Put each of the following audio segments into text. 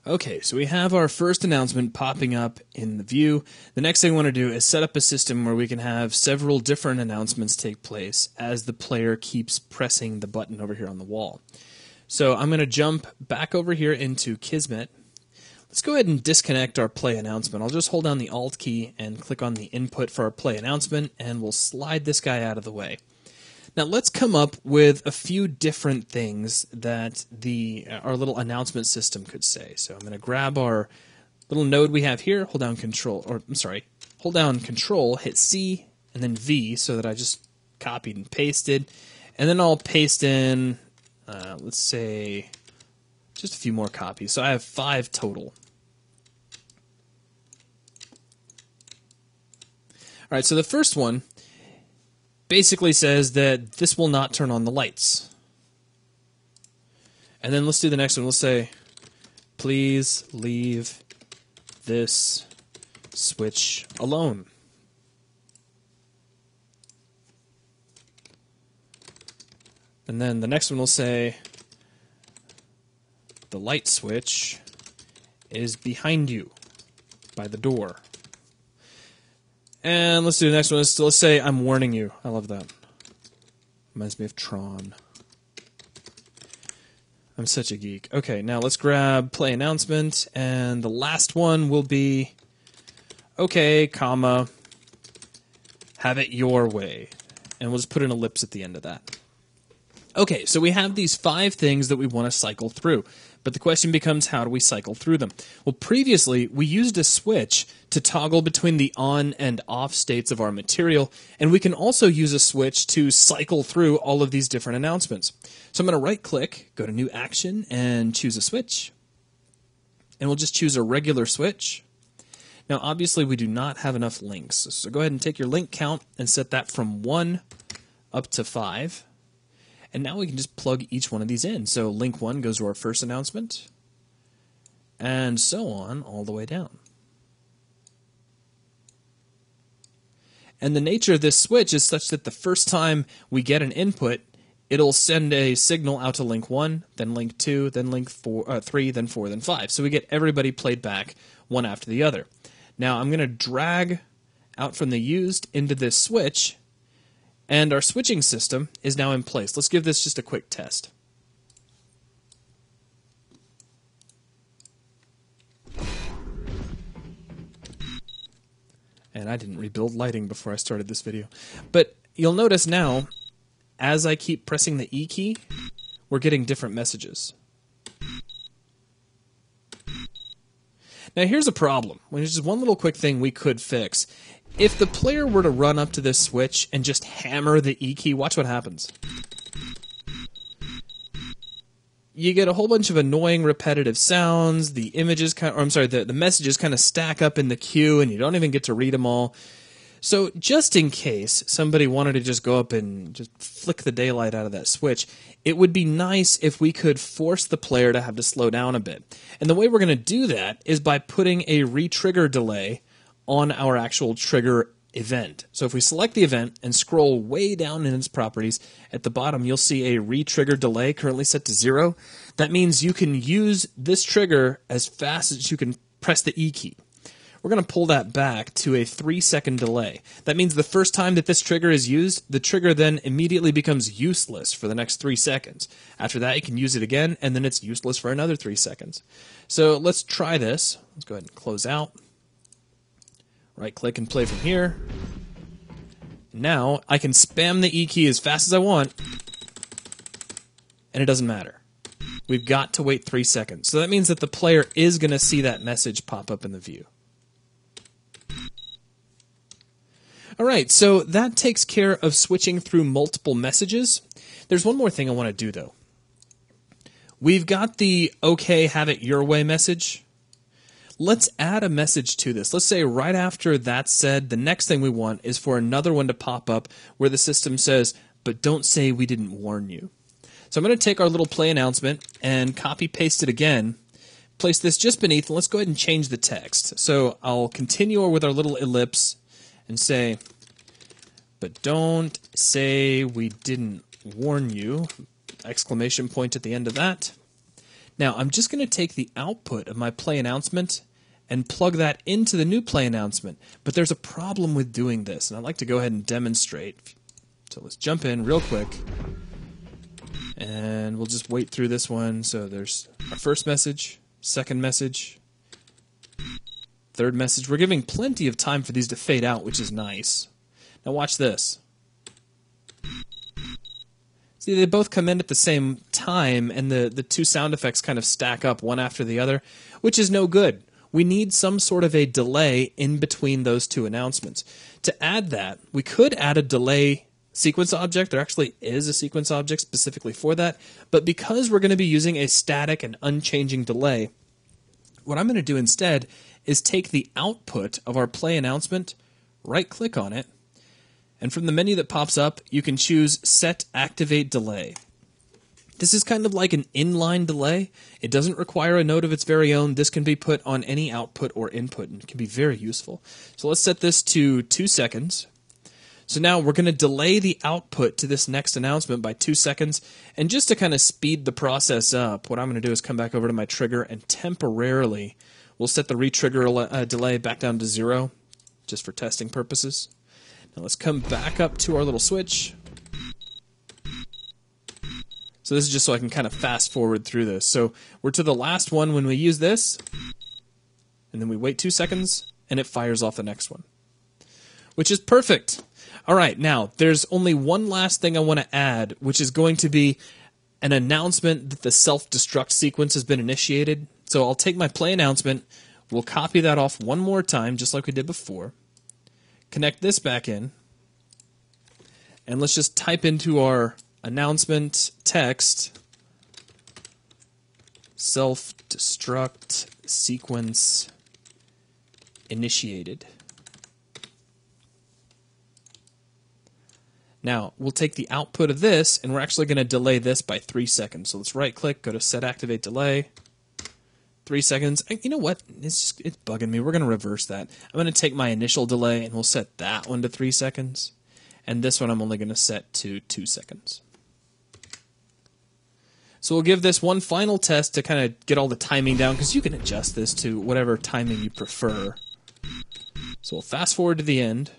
Okay, so we have our first announcement popping up in the view. The next thing we want to do is set up a system where we can have several different announcements take place as the player keeps pressing the button over here on the wall. So I'm going to jump back over here into Kismet. Let's go ahead and disconnect our play announcement. I'll just hold down the Alt key and click on the input for our play announcement, and we'll slide this guy out of the way. Now let's come up with a few different things that our little announcement system could say. So I'm going to grab our little node we have here, hold down Control, hit C, and then V, so that I just copied and pasted. And then I'll paste in, let's say, just a few more copies. So I have 5 total. All right, so the first one basically says that this will not turn on the lights. And then let's do the next one. We'll say, please leave this switch alone. And then the next one will say, the light switch is behind you by the door. And let's do the next one. Let's say, I'm warning you. I love that. Reminds me of Tron. I'm such a geek. Okay, now let's grab play announcement. And the last one will be, okay, comma, have it your way. And we'll just put an ellipse at the end of that. Okay, so we have these 5 things that we want to cycle through. But the question becomes, how do we cycle through them? Well, previously, we used a switch to toggle between the on and off states of our material, and we can also use a switch to cycle through all of these different announcements. So I'm going to right-click, go to New Action, and choose a switch. And we'll just choose a regular switch. Now, obviously, we do not have enough links, so go ahead and take your link count and set that from 1 up to 5. And now we can just plug each one of these in. So link 1 goes to our first announcement, and so on all the way down. And the nature of this switch is such that the first time we get an input, it'll send a signal out to link 1, then link 2, then link 3, then 4, then 5. So we get everybody played back one after the other. Now I'm going to drag out from the used into this switch, and our switching system is now in place. Let's give this just a quick test. And I didn't rebuild lighting before I started this video. But you'll notice now, as I keep pressing the E key, we're getting different messages. Now here's a problem. There's just one little quick thing we could fix. If the player were to run up to this switch and just hammer the E key, watch what happens. You get a whole bunch of annoying repetitive sounds, the images the messages kind of stack up in the queue and you don't even get to read them all. So just in case somebody wanted to just go up and just flick the daylight out of that switch, it would be nice if we could force the player to have to slow down a bit. And the way we're going to do that is by putting a retrigger delay on our actual trigger event. So if we select the event and scroll way down in its properties, at the bottom you'll see a retrigger delay currently set to 0. That means you can use this trigger as fast as you can press the E key. We're going to pull that back to a 3-second delay. That means the first time that this trigger is used, the trigger then immediately becomes useless for the next 3 seconds. After that, you can use it again, and then it's useless for another 3 seconds. So let's try this. Let's go ahead and close out. Right-click and play from here. Now, I can spam the E key as fast as I want, and it doesn't matter. We've got to wait 3 seconds. So that means that the player is going to see that message pop up in the view. All right, so that takes care of switching through multiple messages. There's one more thing I want to do, though. We've got the "okay, have it your way" message. Let's add a message to this. Let's say right after that's said, the next thing we want is for another one to pop up where the system says, "but don't say we didn't warn you." So I'm going to take our little play announcement and copy-paste it again, place this just beneath, and let's go ahead and change the text. So I'll continue with our little ellipse and say, but don't say we didn't warn you! Exclamation point at the end of that. Now, I'm just going to take the output of my play announcement and plug that into the new play announcement. But there's a problem with doing this, and I'd like to go ahead and demonstrate. So let's jump in real quick, and we'll just wait through this one. So there's our first message, second message, third message. We're giving plenty of time for these to fade out, which is nice. Now watch this. See, they both come in at the same time, and the two sound effects kind of stack up one after the other, which is no good. We need some sort of a delay in between those two announcements. To add that, we could add a delay sequence object. There actually is a sequence object specifically for that, but because we're going to be using a static and unchanging delay, what I'm going to do instead is take the output of our play announcement, right-click on it, and from the menu that pops up, you can choose Set Activate Delay. This is kind of like an inline delay. It doesn't require a node of its very own. This can be put on any output or input, and it can be very useful. So let's set this to 2 seconds. So now we're going to delay the output to this next announcement by 2 seconds. And just to kind of speed the process up, what I'm going to do is come back over to my trigger and temporarily we'll set the retrigger delay back down to 0, just for testing purposes. Now let's come back up to our little switch. So this is just so I can kind of fast forward through this. So we're to the last one when we use this, and then we wait 2 seconds, and it fires off the next one, which is perfect. All right, now there's only one last thing I want to add, which is going to be an announcement that the self-destruct sequence has been initiated. So I'll take my play announcement, we'll copy that off one more time, just like we did before. Connect this back in, and let's just type into our announcement text, self-destruct sequence initiated. Now, we'll take the output of this, and we're actually going to delay this by 3 seconds. So let's right-click, go to Set Activate Delay. 3 seconds. You know what? It's bugging me. We're going to reverse that. I'm going to take my initial delay, and we'll set that one to 3 seconds. And this one I'm only going to set to 2 seconds. So we'll give this one final test to kind of get all the timing down, because you can adjust this to whatever timing you prefer. So we'll fast forward to the end.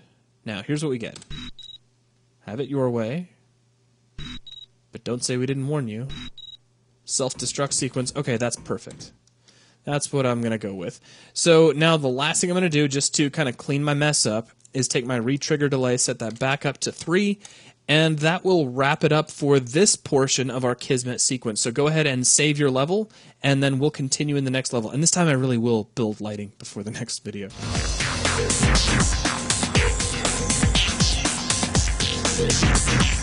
Now, here's what we get. Have it your way, but don't say we didn't warn you. Self-destruct sequence. Okay, that's perfect. That's what I'm going to go with. So now the last thing I'm going to do, just to kind of clean my mess up, is take my retrigger delay, set that back up to 3, and that will wrap it up for this portion of our Kismet sequence. So go ahead and save your level, and then we'll continue in the next level. And this time I really will build lighting before the next video. Kismet.